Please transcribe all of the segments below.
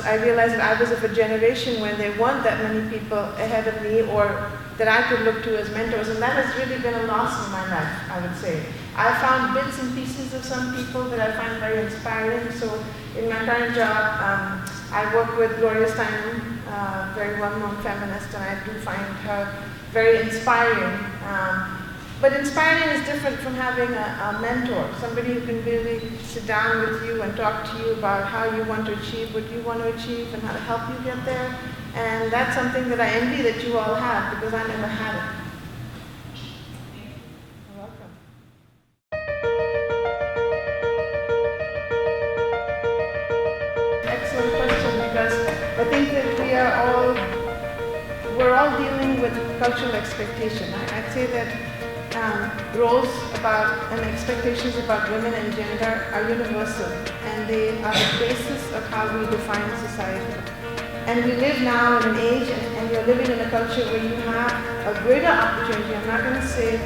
I realized that I was of a generation when there weren't that many people ahead of me or that I could look to as mentors, and that has really been a loss in my life, I would say. I found bits and pieces of some people that I find very inspiring. So in my current job, I work with Gloria Steinem, a very well-known feminist, and I do find her very inspiring. But inspiring is different from having a mentor, somebody who can really sit down with you and talk to you about how you want to achieve what you want to achieve and how to help you get there. And that's something that I envy that you all have, because I never had it. You're welcome. Excellent question, because I think that we're all dealing with cultural expectation. I'd say that roles about and expectations about women and gender are universal, and they are the basis of how we define society. And we live now in an age, and you're living in a culture where you have a greater opportunity, I'm not going to say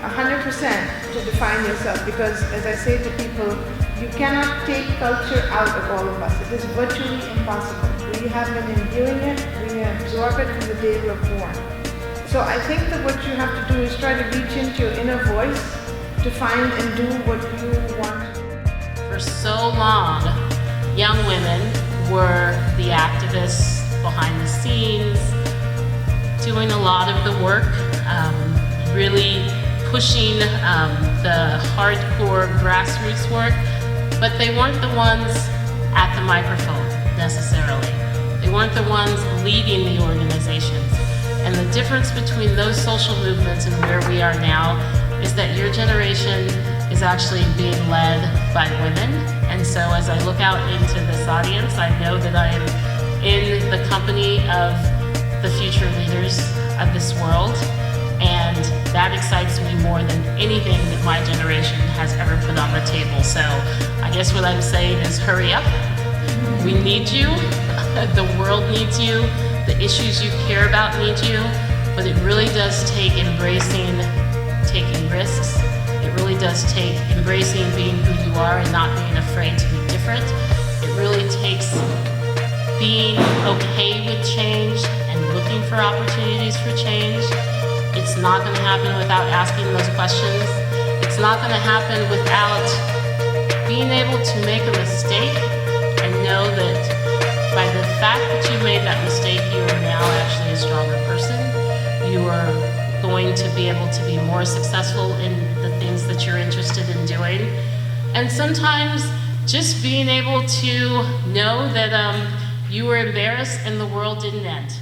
100% to define yourself, because as I say to people, you cannot take culture out of all of us. It is virtually impossible. We have been imbuing it, we absorb it from the day we're born. So I think that what you have to do is try to reach into your inner voice to find and do what you want. For so long, young women were the activists behind the scenes, doing a lot of the work, really pushing the hardcore grassroots work, but they weren't the ones at the microphone necessarily. They weren't the ones leading the organizations. And the difference between those social movements and where we are now is that your generation is actually being led by women. And so as I look out into this audience, I know that I am in the company of the future leaders of this world. And that excites me more than anything that my generation has ever put on the table. So I guess what I'm saying is hurry up. We need you. The world needs you. The issues you care about need you, but it really does take embracing taking risks. It really does take embracing being who you are and not being afraid to be different. It really takes being okay with change and looking for opportunities for change. It's not going to happen without asking those questions. It's not going to happen without being able to make a mistake and know that by the fact that you made that mistake, you are now actually a stronger person. You are going to be able to be more successful in the things that you're interested in doing. And sometimes just being able to know that you were embarrassed and the world didn't end.